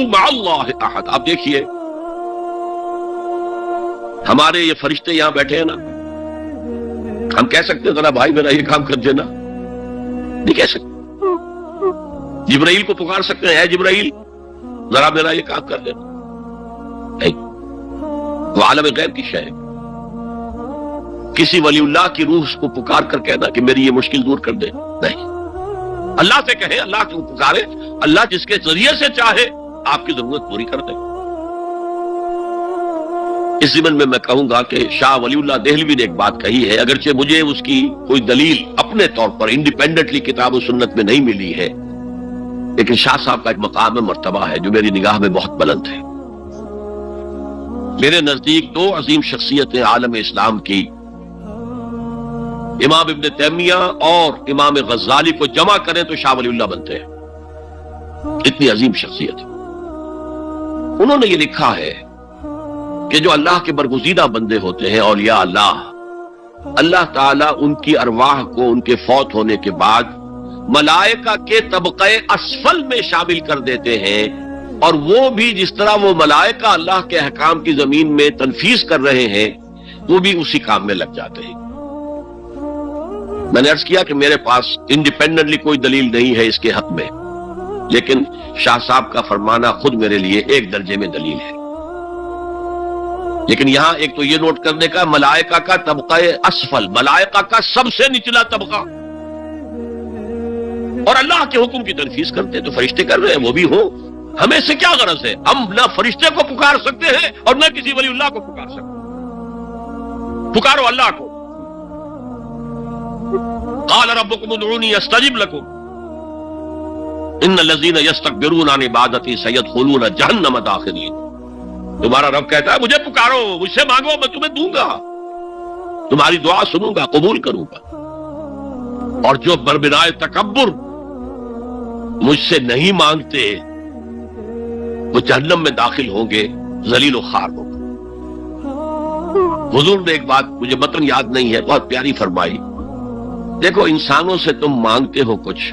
تدعوا مع اللہ احد. آپ دیکھیے ہمارے یہ فرشتے یہاں بیٹھے ہیں نا، ہم کہہ سکتے ہیں ذرا بھائی میرا یہ کام کر دینا؟ نہیں کہہ سکتے. جبرائیل کو پکار سکتے ہیں، اے جبرائیل ذرا میرا یہ کام کر دینا؟ نہیں. وہ عالم غیب کی شے ہے. کسی ولی اللہ کی روح کو پکار کر کہنا کہ میری یہ مشکل دور کر دے، نہیں. اللہ سے کہیں، اللہ کو پکارے، اللہ جس کے ذریعے سے چاہے آپ کی ضرورت پوری کر دے. اس ضمن میں کہوں گا کہ شاہ ولی اللہ دہلوی نے ایک بات کہی ہے، اگرچہ مجھے اس کی کوئی دلیل اپنے طور پر انڈیپینڈنٹلی کتاب و سنت میں نہیں ملی ہے، لیکن شاہ صاحب کا ایک مقام مرتبہ ہے جو میری نگاہ میں بہت بلند ہے. میرے نزدیک دو عظیم شخصیتیں عالم اسلام کی، امام ابن تیمیہ اور امام غزالی کو جمع کریں تو شاہ ولی اللہ بنتے ہیں. اتنی عظیم شخصیت. انہوں نے یہ لکھا ہے کہ جو اللہ کے برگزیدہ بندے ہوتے ہیں، اولیاء اللہ، اللہ تعالیٰ ان کی ارواح کو ان کے فوت ہونے کے بعد ملائکہ کے طبقہ اسفل میں شامل کر دیتے ہیں، اور وہ بھی جس طرح وہ ملائکہ اللہ کے احکام کی زمین میں تنفیذ کر رہے ہیں وہ بھی اسی کام میں لگ جاتے ہیں. میں نے عرض کیا کہ میرے پاس انڈیپینڈنٹلی کوئی دلیل نہیں ہے اس کے حق میں، لیکن شاہ صاحب کا فرمانا خود میرے لیے ایک درجے میں دلیل ہے. لیکن یہاں ایک تو یہ نوٹ کرنے کا، ملائکہ کا طبقہ اسفل، ملائکہ کا سب سے نچلا طبقہ، اور اللہ کے حکم کی تنفیذ کرتے ہیں تو فرشتے کر رہے ہیں، وہ بھی ہوں. ہمیں سے کیا غرض ہے؟ ہم نہ فرشتے کو پکار سکتے ہیں اور نہ کسی ولی اللہ کو پکار سکتے. پکارو اللہ کو. قال ربکم ادعونی استجب لکم ان الذین یستکبرون عن عبادتی سیدخلون جہنم داخرین. تمہارا رب کہتا ہے مجھے پکارو، مجھ سے مانگو، میں تمہیں دوں گا، تمہاری دعا سنوں گا، قبول کروں گا. اور جو بربنائے تکبر مجھ سے نہیں مانگتے وہ جہنم میں داخل ہوں گے، ذلیل و خوار ہوں گے. حضور نے ایک بات مجھے متن یاد نہیں ہے، بہت پیاری فرمائی. دیکھو انسانوں سے تم مانگتے ہو کچھ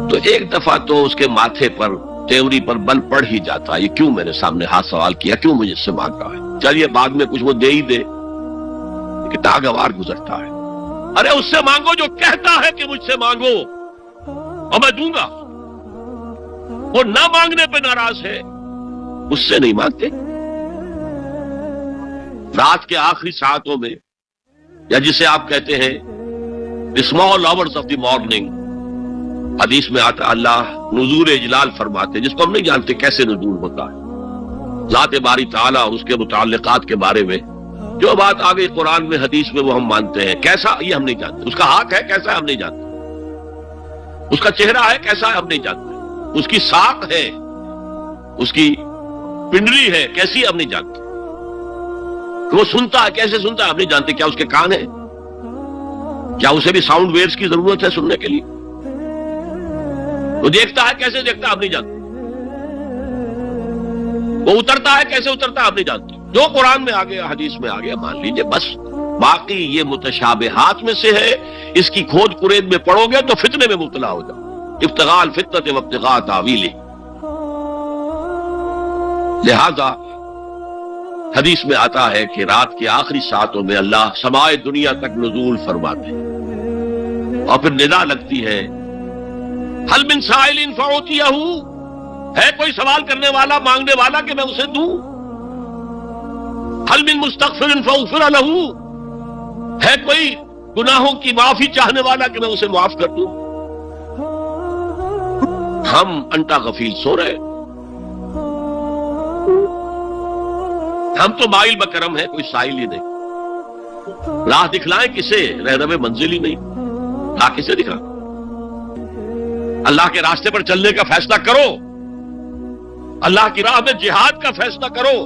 تو ایک دفعہ تو اس کے ماتھے پر تیوری پر بل پڑ ہی جاتا ہے، یہ کیوں میرے سامنے ہاتھ سوال کیا، کیوں مجھے اس سے مانگ رہا ہے، چلیے بعد میں کچھ وہ دے ہی دے، کہ ناگوار گزرتا ہے. ارے اس سے مانگو جو کہتا ہے کہ مجھ سے مانگو اور میں دوں گا. وہ نہ مانگنے پہ ناراض ہے، اس سے نہیں مانگتے. رات کے آخری ساعتوں میں، یا جسے آپ کہتے ہیں small hours of the morning, حدیث میں آتا اللہ نزول اجلال فرماتے، جس کو ہم نہیں جانتے کیسے نزول ہوتا ہے. ذات باری تعالیٰ اور اس کے متعلقات کے بارے میں جو بات آ گئی قرآن میں حدیث میں وہ ہم مانتے ہیں. کیسا یہ ہم نہیں جانتے، اس کا ہاتھ ہے کیسا ہم نہیں جانتے، اس کا چہرہ ہے کیسا ہم نہیں جانتے، اس کی ساق ہے، اس کی پنڈلی ہے کیسی ہم نہیں جانتے، وہ سنتا ہے کیسے سنتا ہے ہم نہیں جانتے، کیا اس کے کان ہے، کیا اسے بھی ساؤنڈ ویوز کی ضرورت ہے سننے کے لیے، وہ دیکھتا ہے کیسے دیکھتا ہے ہم نہیں جانتے، وہ اترتا ہے کیسے اترتا ہے ہم نہیں جانتے. جو قرآن میں آ گیا حدیث میں آ گیا مان لیجئے بس. باقی یہ متشابہات میں سے ہے، اس کی کھود کرید میں پڑو گے تو فتنے میں مبتلا ہو جاؤ. ابتغاء الفتنة وابتغاء تاویلہ. لہذا حدیث میں آتا ہے کہ رات کے آخری ساعتوں میں اللہ سمائے دنیا تک نزول فرماتے ہیں، اور پھر ندا لگتی ہے حل من سائل فأعطیہ، ہے کوئی سوال کرنے والا مانگنے والا کہ میں اسے دوں. حل من مستغفر فاغفر لہ، ہے کوئی گناہوں کی معافی چاہنے والا کہ میں اسے معاف کر دوں. ہم انٹا غفیل سو رہے، ہم تو مائل بکرم ہے، کوئی سائل ہی نہیں. راہ دکھلائیں کسے، رہنم منزل ہی نہیں، راہ کسے دکھائیں. اللہ کے راستے پر چلنے کا فیصلہ کرو، اللہ کی راہ میں جہاد کا فیصلہ کرو،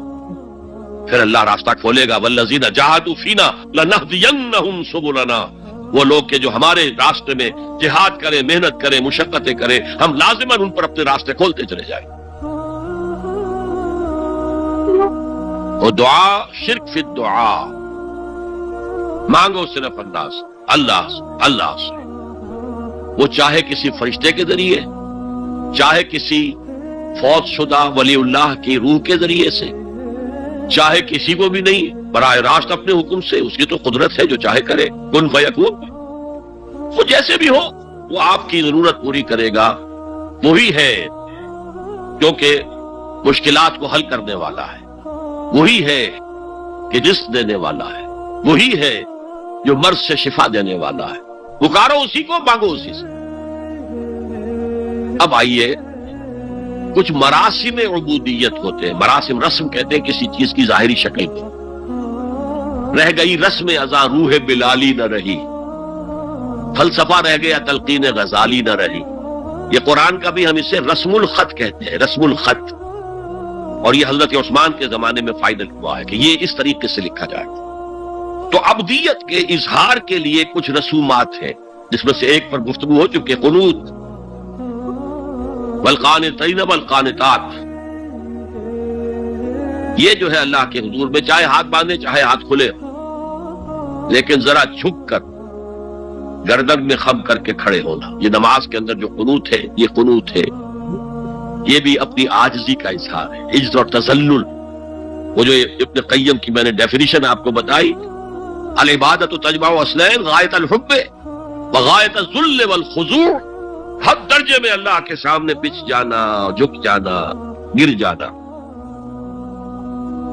پھر اللہ راستہ کھولے گا. والذین جاہدوا فینا لنہدینہم سبلنا. وہ لوگ کہ جو ہمارے راستے میں جہاد کریں، محنت کریں، مشقتیں کریں، ہم لازماً ان پر اپنے راستے کھولتے چلے جائیں. اور دعا شرک فی الدعا، مانگو صرف اللہ سے، اللہ سے. وہ چاہے کسی فرشتے کے ذریعے، چاہے کسی فوت شدہ ولی اللہ کی روح کے ذریعے سے، چاہے کسی کو بھی نہیں، براہ راست اپنے حکم سے، اس کی تو قدرت ہے جو چاہے کرے، کن فیکون، وہ جیسے بھی ہو وہ آپ کی ضرورت پوری کرے گا۔ وہی ہے جو کہ مشکلات کو حل کرنے والا ہے، وہی ہے کہ رزق دینے والا ہے، وہی ہے جو مرض سے شفا دینے والا ہے۔ پکارو اسی کو، مانگو اسی سے۔ اب آئیے، کچھ مراسم عبودیت ہوتے ہیں، مراسم رسم کہتے ہیں کسی چیز کی ظاہری شکل کو۔ رہ گئی رسم ازاں روح بلالی نہ رہی، فلسفہ رہ گیا تلقین غزالی نہ رہی۔ یہ قرآن کا بھی ہم اسے رسم الخط کہتے ہیں، رسم الخط، اور یہ حضرت عثمان کے زمانے میں فائنل ہوا ہے کہ یہ اس طریقے سے لکھا جائے۔ تو عبدیت کے اظہار کے لیے کچھ رسومات ہیں، جس میں سے ایک پر گفتگو ہو چکی، قنوت، والقانتین والقانتات۔ یہ جو ہے اللہ کے حضور میں چاہے ہاتھ باندھے چاہے ہاتھ کھلے، لیکن ذرا جھک کر گردن میں خم کر کے کھڑے ہونا، یہ نماز کے اندر جو قنوت ہے، یہ قنوت ہے، یہ بھی اپنی عاجزی کا اظہار ہے، عجز اور تذلل۔ وہ جو ابن قیم کی میں نے ڈیفینیشن آپ کو بتائی، العبادت تجمع اصلین، غایت الحب وغایت الذل والخضوع، حد درجے میں اللہ کے سامنے پچھ جانا، جھک جانا، گر جانا،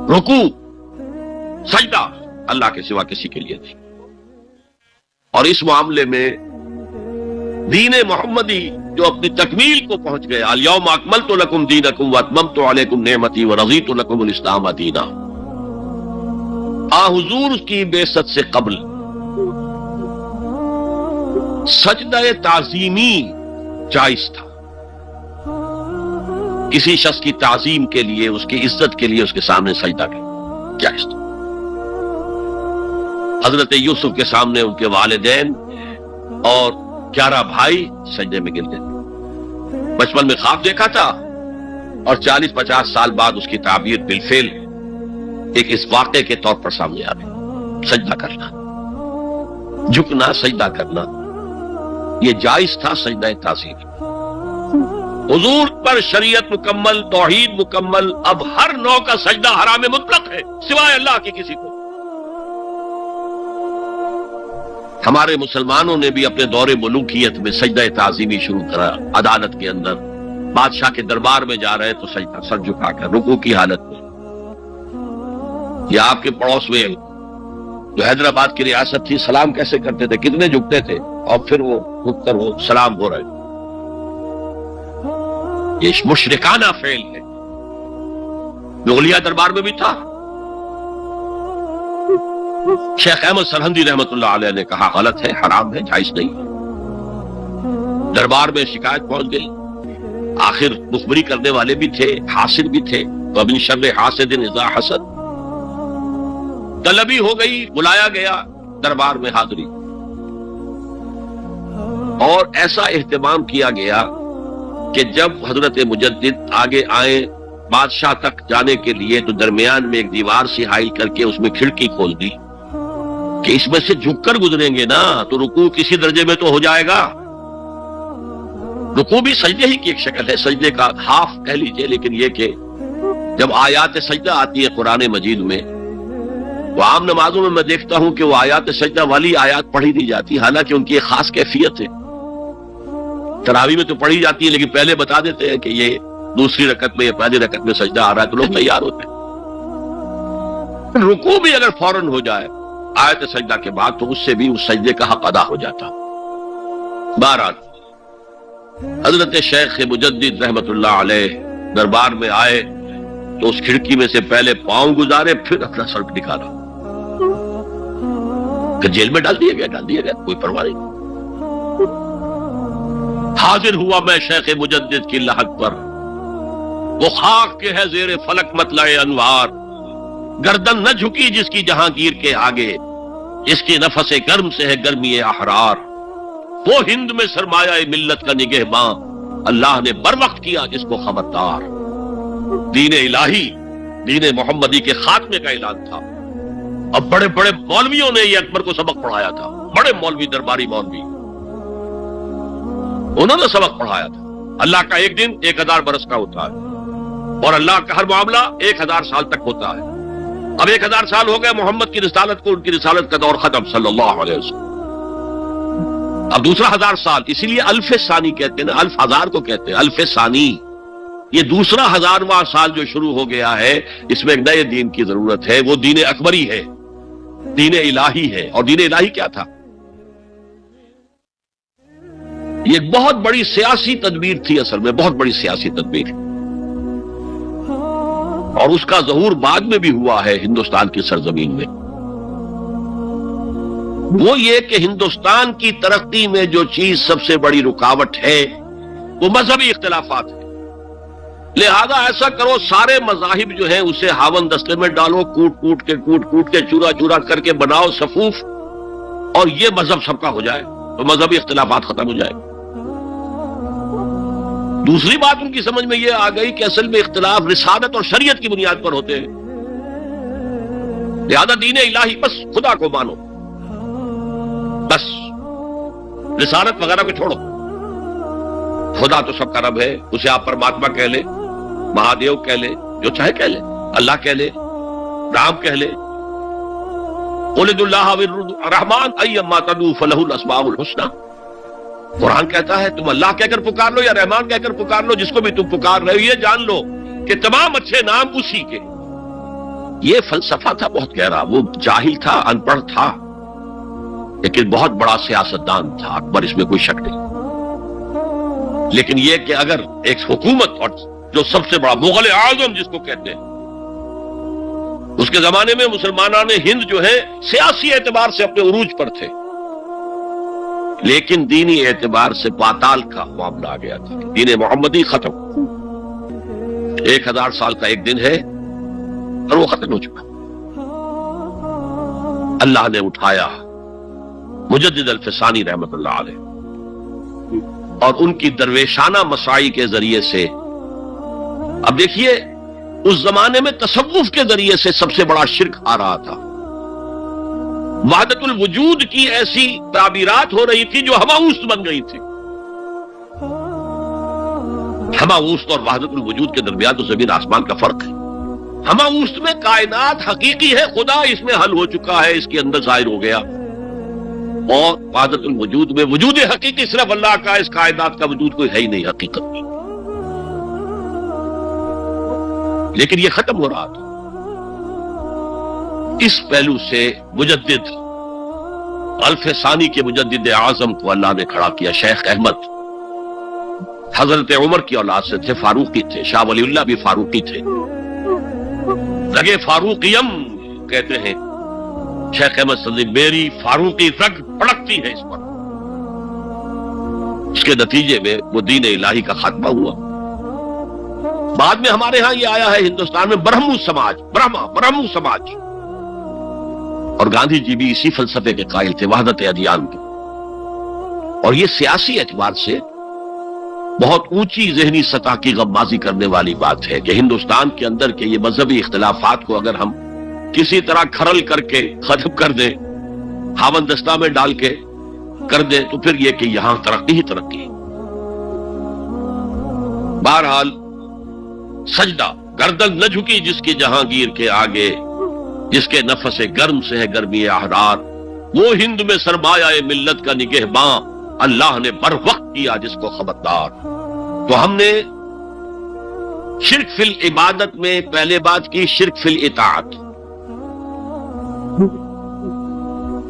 رکوع، سجدہ اللہ کے سوا کسی کے لیے نہیں۔ اور اس معاملے میں دین محمدی جو اپنی تکمیل کو پہنچ گیا، الیوم اکملت لکم دینکم واتممت علیکم نعمتی ورضیت لکم الاسلام دینا، حضور کی بعثت سے قبل سجدہ تعظیمی جائز تھا، کسی شخص کی تعظیم کے لیے، اس کی عزت کے لیے اس کے سامنے سجدہ کرنا جائز تھا۔ حضرت یوسف کے سامنے ان کے والدین اور 11 بھائی سجدے میں گر گئے۔ بچپن میں خواب دیکھا تھا اور 40-50 سال بعد اس کی تعبیر بالفعل ایک اس واقعے کے طور پر سامنے آ گئی۔ سجدہ کرنا، جھکنا، سجدہ کرنا، یہ جائز تھا سجدہ تعظیم۔ حضور پر شریعت مکمل، توحید مکمل، اب ہر نوع کا سجدہ حرام مطلق ہے سوائے اللہ کے کسی کو۔ ہمارے مسلمانوں نے بھی اپنے دور ملوکیت میں سجدہ تعظیمی شروع کرا، عدالت کے اندر بادشاہ کے دربار میں جا رہے تو سجدہ، سر جھکا کر رکوع کی حالت میں۔ یا آپ کے پڑوس میں جو حیدرآباد کی ریاست تھی، سلام کیسے کرتے تھے، کتنے جھکتے تھے، اور پھر وہ رک کر وہ سلام ہو رہے۔ یہ مشرکانہ فعل ہے، مغلیہ دربار میں بھی تھا۔ شیخ احمد سرہندی رحمت اللہ علیہ نے کہا غلط ہے، حرام ہے، جائز نہیں۔ دربار میں شکایت پہنچ گئی، آخر مخبری کرنے والے بھی تھے، حاسد بھی تھے، وَمِن شَرِّ حاسد اذا حسد، طلبی ہو گئی، بلایا گیا دربار میں حاضری، اور ایسا اہتمام کیا گیا کہ جب حضرت مجدد آگے آئے بادشاہ تک جانے کے لیے تو درمیان میں ایک دیوار سی حائل کر کے اس میں کھڑکی کھول دی کہ اس میں سے جھک کر گزریں گے نا تو رکوع کسی درجے میں تو ہو جائے گا۔ رکوع بھی سجدے ہی کی ایک شکل ہے، سجدے کا ہاف کہہ لیجئے، لیکن یہ کہ جب آیات سجدہ آتی ہے قرآن مجید میں، تو عام نمازوں میں دیکھتا ہوں کہ وہ آیات سجدہ والی آیات پڑھی نہیں جاتی، حالانکہ ان کی ایک خاص کیفیت ہے۔ تراویح میں تو پڑھی جاتی ہے، لیکن پہلے بتا دیتے ہیں کہ یہ دوسری رکعت میں یا پہلی رکعت میں سجدہ آ رہا ہے تو لوگ تیار ہوتے ہیں۔ رکوع بھی اگر فوراً ہو جائے آیت سجدہ کے بعد تو اس سے بھی اس سجدے کا حق ادا ہو جاتا۔ بہرحال حضرت شیخ مجدد رحمت اللہ علیہ دربار میں آئے تو اس کھڑکی میں سے پہلے پاؤں گزارے، پھر اپنا سر نکالا کہ جیل میں ڈال دیا گیا، کوئی پرواہ نہیں۔ حاضر ہوا میں شیخ مجدد کی لحد پر، وہ خاک کے ہے زیر فلک مطلع انوار، گردن نہ جھکی جس کی جہانگیر کے آگے، جس کی نفس گرم سے ہے گرمی احرار، وہ ہند میں سرمایہ ملت کا نگہباں، اللہ نے بر وقت کیا جس کو خبردار۔ دین الہی، دین محمدی کے خاتمے کا اعلان تھا۔ اب بڑے بڑے مولویوں نے یہ اکبر کو سبق پڑھایا تھا، بڑے مولوی، درباری مولوی، انہوں نے سبق پڑھایا تھا۔ اللہ کا ایک دن 1000 برس کا ہوتا ہے۔ اور اللہ کا ہر معاملہ 1000 سال تک ہوتا ہے. اب 1000 سال ہو گئے محمد کی رسالت کو، ان کی رسالت کا دور ختم صلی اللہ علیہ وسلم. اب دوسرا 1000 سال، اسی لیے الف ثانی کہتے ہیں نا، الف ہزار کو کہتے ہیں الف ثانی. یہ دوسرا 1000واں سال جو شروع ہو گیا ہے، اس میں ایک نئے دین کی ضرورت ہے. وہ دین اکبری ہے، دین الہی ہے. اور دین الہی کیا تھا؟ یہ ایک بہت بڑی سیاسی تدبیر تھی، اصل میں بہت بڑی سیاسی تدبیر، اور اس کا ظہور بعد میں بھی ہوا ہے ہندوستان کی سرزمین میں. وہ یہ کہ ہندوستان کی ترقی میں جو چیز سب سے بڑی رکاوٹ ہے وہ مذہبی اختلافات ہیں. لہذا ایسا کرو، سارے مذاہب جو ہیں اسے ہاون دستے میں ڈالو، کوٹ کوٹ کے چورا چورا کر کے بناؤ صفوف، اور یہ مذہب سب کا ہو جائے تو مذہبی اختلافات ختم ہو جائے. دوسری بات ان کی سمجھ میں یہ آ گئی کہ اصل میں اختلاف رسالت اور شریعت کی بنیاد پر ہوتے ہیں. لہذا دین الہی بس خدا کو مانو، بس رسالت وغیرہ کو چھوڑو. خدا تو سب کا رب ہے، اسے آپ پرماتما کہہ لے، مہادیو کہہ لے، جو چاہے کہہ لے، اللہ کہہ لے، رام کہہ لے. قل ادعوا اللہ الرحمن ایما تدعوا فلہ الاسماء الحسنی. قرآن کہتا ہے تم اللہ کہہ کر پکار لو یا رحمان کہہ کر پکار لو، جس کو بھی تم پکار رہے ہو یہ جان لو کہ تمام اچھے نام اسی کے. یہ فلسفہ تھا بہت گہرا. وہ جاہل تھا، ان پڑھ تھا، لیکن بہت بڑا سیاستدان تھا اکبر، اس میں کوئی شک نہیں. لیکن یہ کہ اگر ایک حکومت، اور جو سب سے بڑا مغل اعظم جس کو کہتے ہیں، اس کے زمانے میں مسلمانان ہند جو ہے سیاسی اعتبار سے اپنے عروج پر تھے، لیکن دینی اعتبار سے پاتال کا معاملہ آ گیا تھا. دین محمدی ختم. 1000 سال کا ایک دن ہے اور وہ ختم ہو چکا. اللہ نے اٹھایا مجدد الفسانی رحمت اللہ علیہ اور ان کی درویشانہ مساعی کے ذریعے سے. اب دیکھیے اس زمانے میں تصوف کے ذریعے سے سب سے بڑا شرک آ رہا تھا. وحدت الوجود کی ایسی تعبیرات ہو رہی تھی جو ہماؤست بن گئی تھی. ہماؤست اور وحدت الوجود کے درمیان تو زمین آسمان کا فرق ہے. ہماؤست میں کائنات حقیقی ہے، خدا اس میں حل ہو چکا ہے، اس کے اندر ظاہر ہو گیا. اور وحدت الوجود میں وجود حقیقی صرف اللہ کا، اس کائنات کا وجود کوئی ہے ہی نہیں حقیقت میں. لیکن یہ ختم ہو رہا تھا. اس پہلو سے مجدد الف ثانی کے مجدد اعظم کو اللہ نے کھڑا کیا. شیخ احمد حضرت عمر کی اولاد سے تھے، فاروقی تھے. شاہ ولی اللہ بھی فاروقی تھے. رگے فاروقیم کہتے ہیں شیخ احمد صدیق، میری فاروقی رگ پڑکتی ہے اس پر. اس کے نتیجے میں وہ دین الہی کا خاتمہ ہوا. بعد میں ہمارے ہاں یہ آیا ہے ہندوستان میں برہمو سماج، برہمو سماج. اور گاندھی جی بھی اسی فلسفے کے قائل تھے، وحدت ادیان کے. اور یہ سیاسی اعتبار سے بہت اونچی ذہنی سطح کی غمازی کرنے والی بات ہے کہ ہندوستان کے اندر کے یہ مذہبی اختلافات کو اگر ہم کسی طرح کھرل کر کے ختم کر دیں، ہاون دستہ میں ڈال کے کر دیں، تو پھر یہ کہ یہاں ترقی ہی ترقی. بہرحال سجدہ، گردن نہ جھکی جس کی جہانگیر کے آگے، جس کے نفس گرم سے ہے گرمی احرار. وہ ہند میں سرمایہ ملت کا نگہباں، اللہ نے بر وقت کیا جس کو خبردار. تو ہم نے شرک فی العبادت میں پہلے بات کی، شرک فی الاطاعت.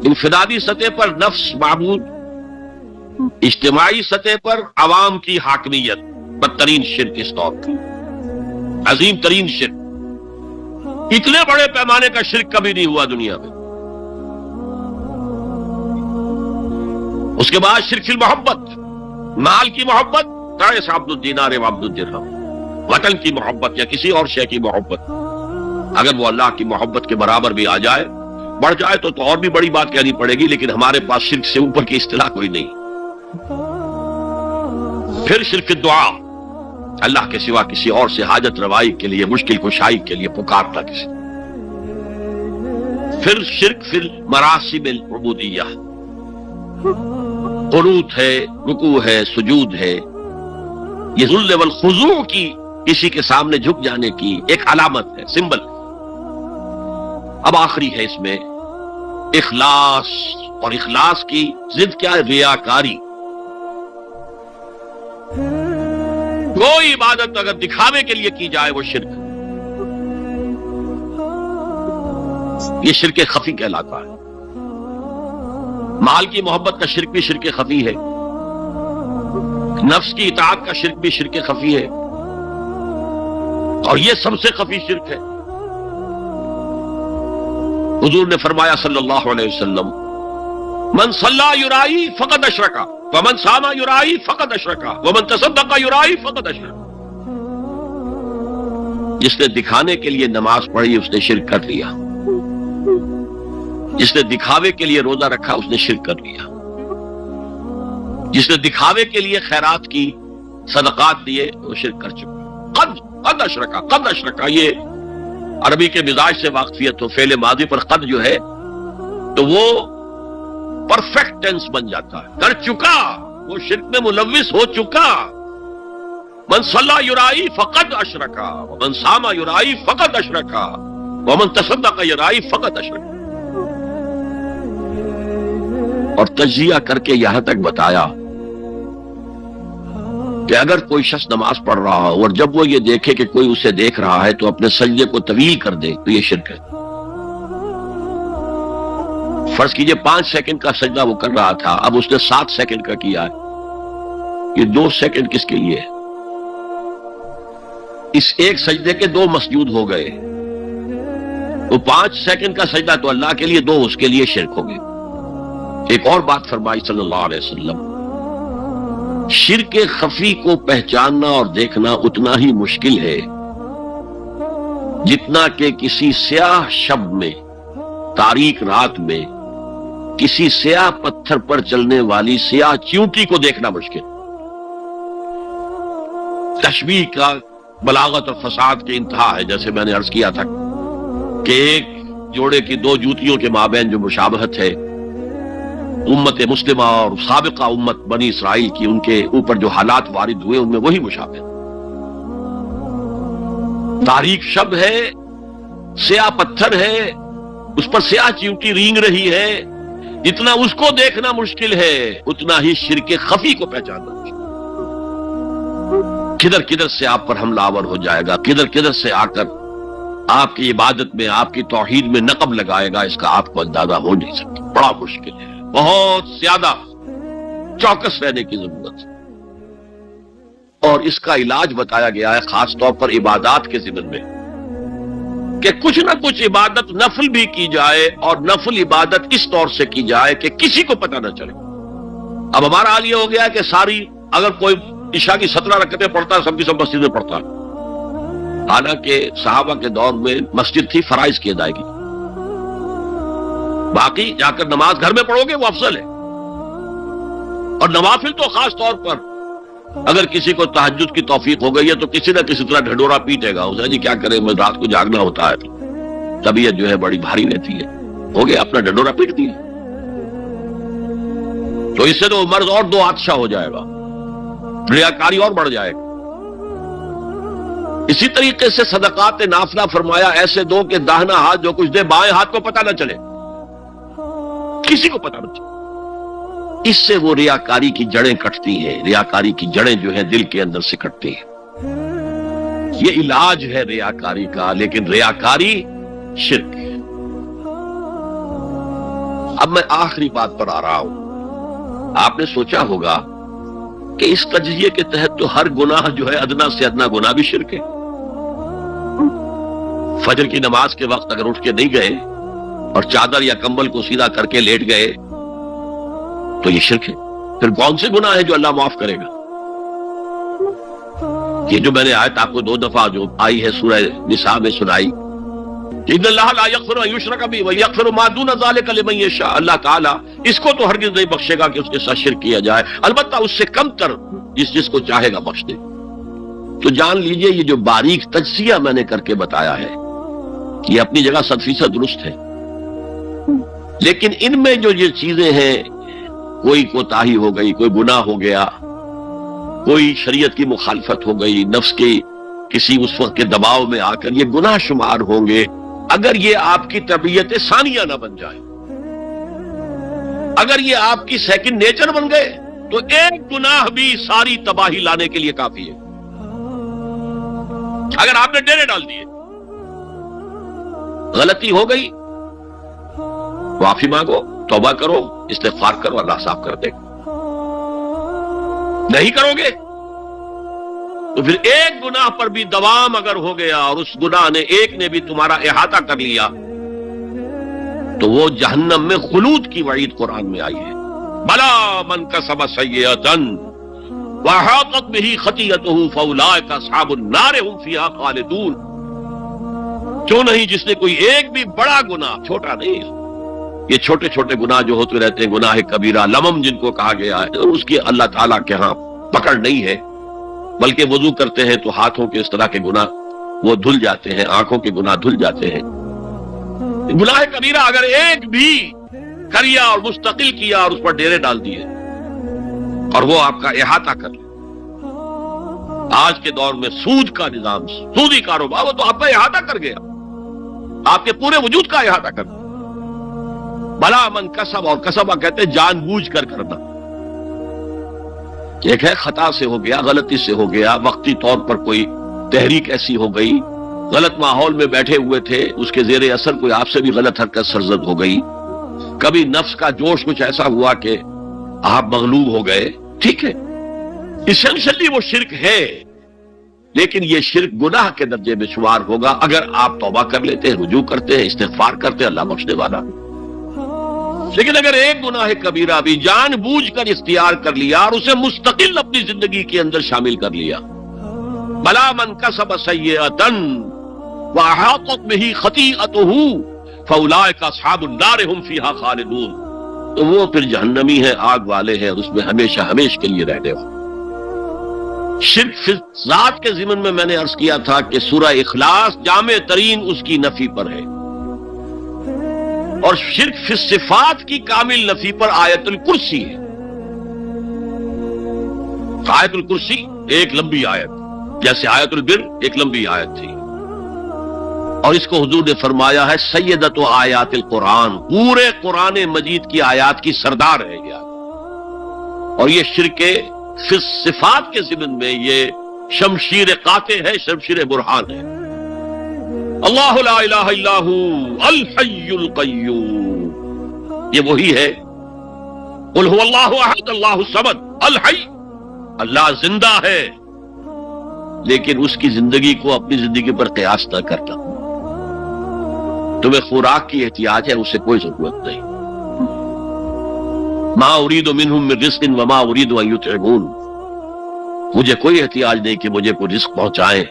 انفرادی سطح پر نفس معبود، اجتماعی سطح پر عوام کی حاکمیت. بدترین شرک اس دور کا، عظیم ترین شرک. اتنے بڑے پیمانے کا شرک کبھی نہیں ہوا دنیا میں. اس کے بعد شرک فی المحبت، مال کی محبت، تعیس عبد الدینار و عبد الدرہم. وطن کی محبت یا کسی اور شے کی محبت، اگر وہ اللہ کی محبت کے برابر بھی آ جائے، بڑھ جائے تو اور بھی بڑی بات کہنی پڑے گی. لیکن ہمارے پاس شرک سے اوپر کی اصطلاح کوئی نہیں. پھر شرک دعا، اللہ کے سوا کسی اور سے حاجت روائی کے لیے، مشکل کشائی کے لیے پکارتا کسی. پھر شرک فی المراسم العبودیہ، قنوت ہے، رکوع ہے، سجود ہے. یہ ذل والخضوع کی کسی کے سامنے جھک جانے کی ایک علامت ہے، سمبل۔ اب آخری ہے اس میں اخلاص، اور اخلاص کی ضد کیا ہے؟ ریاکاری۔ کوئی عبادت اگر دکھاوے کے لیے کی جائے وہ شرک، یہ شرک خفی کہلاتا ہے۔ مال کی محبت کا شرک بھی شرک خفی ہے، نفس کی اطاعت کا شرک بھی شرک خفی ہے، اور یہ سب سے خفی شرک ہے۔ حضور نے فرمایا صلی اللہ علیہ وسلم، من صلی یرائی فقد اشرکا ومن صام یرائی فقد اشرکا ومن تصدق یرائی فقد اشرکا۔ جس نے دکھانے کے لیے نماز پڑھی اس نے شرک کر لیا، جس نے دکھاوے کے لیے روزہ رکھا اس نے شرک کر لیا، جس نے دکھاوے کے لیے خیرات کی، صدقات دیے، وہ شرک کر چکا۔ قد اشرکا، قد اشرکا، یہ عربی کے مزاج سے واقفیت ہو، فعل ماضی پر قد جو ہے تو وہ پرفیکٹ ٹینس بن جاتا ہے، کر چکا، وہ شرک میں ملوث ہو چکا۔ من صلی یرائی فقد اشرکا ومن صام یرائی فقد اشرکا ومن تصدق یرائی فقد اشرکا۔ اور تجزیہ کر کے یہاں تک بتایا کہ اگر کوئی شخص نماز پڑھ رہا ہو اور جب وہ یہ دیکھے کہ کوئی اسے دیکھ رہا ہے تو اپنے سجدے کو طویل کر دے تو یہ شرک ہے۔ فرض کیجئے 5 سیکنڈ کا سجدہ وہ کر رہا تھا، اب اس نے 7 سیکنڈ کا کیا ہے، یہ 2 سیکنڈ کس کے لیے ہے؟ اس ایک سجدے کے 2 مسجود ہو گئے، وہ 5 سیکنڈ کا سجدہ تو اللہ کے لیے، 2 اس کے لیے شرک ہو گئے۔ ایک اور بات فرمائی صلی اللہ علیہ وسلم، شرک خفی کو پہچاننا اور دیکھنا اتنا ہی مشکل ہے جتنا کہ کسی سیاہ شب میں، تاریک رات میں، کسی سیاہ پتھر پر چلنے والی سیاہ چیونٹی کو دیکھنا مشکل۔ تشبیہ کا بلاغت اور فساد کی انتہا ہے، جیسے میں نے عرض کیا تھا کہ ایک جوڑے کی 2 جوتیوں کے مابین جو مشابہت ہے امت مسلمہ اور سابقہ امت بنی اسرائیل کی، ان کے اوپر جو حالات وارد ہوئے ان میں وہی مشابہت۔ تاریک شب ہے، سیاہ پتھر ہے، اس پر سیاہ چیونٹی رینگ رہی ہے، جتنا اس کو دیکھنا مشکل ہے اتنا ہی شرک خفی کو پہچاننا مشکل۔ کدھر کدھر سے آپ پر حملہ آور ہو جائے گا، کدھر کدھر سے آ کر آپ کی عبادت میں، آپ کی توحید میں نقب لگائے گا، اس کا آپ کو اندازہ ہو نہیں سکتا۔ بڑا مشکل ہے، بہت زیادہ چوکس رہنے کی ضرورت ہے، اور اس کا علاج بتایا گیا ہے خاص طور پر عبادات کے ضمن میں، کہ کچھ نہ کچھ عبادت نفل بھی کی جائے، اور نفل عبادت اس طور سے کی جائے کہ کسی کو پتہ نہ چلے۔ اب ہمارا حال یہ ہو گیا ہے کہ ساری، اگر کوئی عشاء کی 17 رکعتیں پڑھتا ہے، سب کی سب مسجد میں پڑھتا ہے، حالانکہ صحابہ کے دور میں مسجد تھی فرائض کی ادائیگی، باقی جا کر نماز گھر میں پڑھو گے وہ افضل ہے۔ اور نوافل تو خاص طور پر اگر کسی کو تہجد کی توفیق ہو گئی ہے تو کسی نہ کسی طرح ڈھڈورا پیٹے گا، اسے جی کیا کرے، میں رات کو جاگنا ہوتا ہے، طبیعت جو ہے بڑی بھاری رہتی ہے، ہو گیا اپنا ڈھڈورا پیٹ دیا، تو اس سے تو مرض اور 2 آتشہ ہو جائے گا، ریاکاری اور بڑھ جائے گا۔ اسی طریقے سے صدقات نافلہ فرمایا ایسے دو کہ داہنا ہاتھ جو کچھ دے بائیں ہاتھ کو پتہ نہ چلے، کسی کو پتہ نہ چلے۔ اس سے وہ ریاکاری کی جڑیں کٹتی ہیں، ریاکاری کی جڑیں جو ہیں دل کے اندر سے کٹتی ہیں۔ یہ علاج ہے ریاکاری کا، لیکن ریاکاری شرک ہے۔ اب میں آخری بات پر آ رہا ہوں۔ آپ نے سوچا ہوگا کہ اس تجزیے کے تحت تو ہر گناہ جو ہے ادنا سے ادنا گناہ بھی شرک ہے۔ فجر کی نماز کے وقت اگر اٹھ کے نہیں گئے اور چادر یا کمبل کو سیدھا کر کے لیٹ گئے تو یہ شرک ہے۔ پھر کون سے گناہ ہے جو اللہ معاف کرے گا؟ یہ جو میں نے آیت آپ کو 2 دفعہ جو آئی ہے سورہ نساء میں سنائی، ان اللہ لا یغفر ان یشرک بہ ویغفر ما دون ذلک لمن یشاء، اللہ تعالیٰ اس کو تو ہرگز نہیں بخشے گا کہ اس کے ساتھ شرک کیا جائے، البتہ اس سے کم تر جس کو چاہے گا بخش دے۔ تو جان لیجئے یہ جو باریک تجزیہ میں نے کر کے بتایا ہے یہ اپنی جگہ 100% درست ہے، لیکن ان میں جو یہ چیزیں ہیں، کوئی کوتاہی ہو گئی، کوئی گناہ ہو گیا، کوئی شریعت کی مخالفت ہو گئی، نفس کی کسی اس وقت کے دباؤ میں آ کر یہ گناہ شمار ہوں گے اگر یہ آپ کی طبیعت ثانیہ نہ بن جائے. اگر یہ آپ کی سیکنڈ نیچر بن گئے تو ایک گناہ بھی ساری تباہی لانے کے لیے کافی ہے. اگر آپ نے ڈیرے ڈال دیے، غلطی ہو گئی، معافی مانگو، توبہ کرو، استغفار کرو، اللہ صاف کر دے گا. نہیں کرو گے تو پھر ایک گناہ پر بھی دوام اگر ہو گیا اور اس گناہ نے ایک نے بھی تمہارا احاطہ کر لیا تو وہ جہنم میں خلود کی وعید قرآن میں آئی ہے. بلا من کسب سیئۃ وأحاطت به خطیئته فأولئک اصحاب النار هم فیہا خالدون. کیوں نہیں جس نے کوئی ایک بھی بڑا گناہ، چھوٹا نہیں، یہ چھوٹے چھوٹے گناہ جو ہوتے رہتے ہیں، گناہ کبیرہ، لمم جن کو کہا گیا ہے، اس کی اللہ تعالیٰ کے ہاں پکڑ نہیں ہے، بلکہ وضو کرتے ہیں تو ہاتھوں کے اس طرح کے گناہ وہ دھل جاتے ہیں، آنکھوں کے گناہ دھل جاتے ہیں. گناہ کبیرہ اگر ایک بھی کریا اور مستقل کیا اور اس پر ڈیرے ڈال دیے اور وہ آپ کا احاطہ کر لے. آج کے دور میں سود کا نظام، سودی کاروبار، وہ تو آپ کا احاطہ کر گیا، آپ کے پورے وجود کا احاطہ کر گیا. بلا من کسب، اور کسبہ کہتے ہیں جان بوجھ کر کرنا. ایک ہے خطا سے ہو گیا، غلطی سے ہو گیا، وقتی طور پر کوئی تحریک ایسی ہو گئی، غلط ماحول میں بیٹھے ہوئے تھے، اس کے زیر اثر کوئی آپ سے بھی غلط حرکت سرزد ہو گئی، کبھی نفس کا جوش کچھ ایسا ہوا کہ آپ مغلوب ہو گئے، ٹھیک ہے، اسینشلی وہ شرک ہے، لیکن یہ شرک گناہ کے درجے میں شمار ہوگا اگر آپ توبہ کر لیتے ہیں، رجوع کرتے ہیں، استغفار کرتے ہیں، اللہ بخشنے والا. لیکن اگر ایک گناہ کبیرہ بھی جان بوجھ کر اختیار کر لیا اور اسے مستقل اپنی زندگی کے اندر شامل کر لیا، بلا من کسب سیئۃ وأحاطت به خطیئته فأولئک اصحاب النار هم فیہا خالدون. تو وہ پھر جہنمی ہیں، آگ والے ہیں، اور اس میں ہمیشہ ہمیشہ کے لیے رہنے والے. شرک فی ذات کے ضمن میں میں نے عرض کیا تھا کہ سورہ اخلاص جامع ترین اس کی نفی پر ہے، اور شرک فی صفات کی کامل نفی پر آیت الکرسی ہے. آیت الکرسی ایک لمبی آیت، جیسے آیت البر ایک لمبی آیت تھی، اور اس کو حضور نے فرمایا ہے سیدۃ آیات القرآن، پورے قرآن مجید کی آیات کی سردار ہے یہ. اور یہ شرک فی صفات کے ضمن میں یہ شمشیر قاطع ہے، شمشیر برہان ہے. اللہ لا الہ الا ہو الحی القیوم، یہ وہی ہے. قل هو اللہ احد اللہ الصمد الحی، اللہ زندہ ہے لیکن اس کی زندگی کو اپنی زندگی پر قیاس نہ کرنا. تمہیں خوراک کی احتیاج ہے، اسے کوئی ضرورت نہیں. ما اريد منهم من رزق وما اريد ان يطعمون، مجھے کوئی احتیاج نہیں کہ مجھے کوئی رزق پہنچائیں،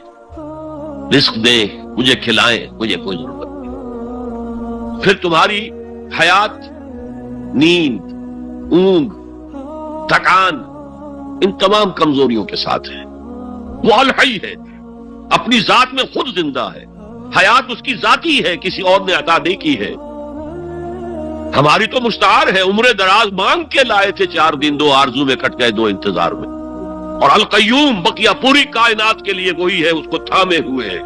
رزق دیں، مجھے کھلائیں، مجھے کوئی ضرورت نہیں. پھر تمہاری حیات، نیند، اونگ، تھکان، ان تمام کمزوریوں کے ساتھ ہے. وہ الحی ہے، اپنی ذات میں خود زندہ ہے، حیات اس کی ذاتی ہے، کسی اور نے عطا نہیں کی ہے. ہماری تو مستعار ہے، عمر دراز مانگ کے لائے تھے، 4 دن 2 آرزو میں کٹ گئے، 2 انتظار میں. اور القیوم بقیہ پوری کائنات کے لیے وہی ہے، اس کو تھامے ہوئے ہے.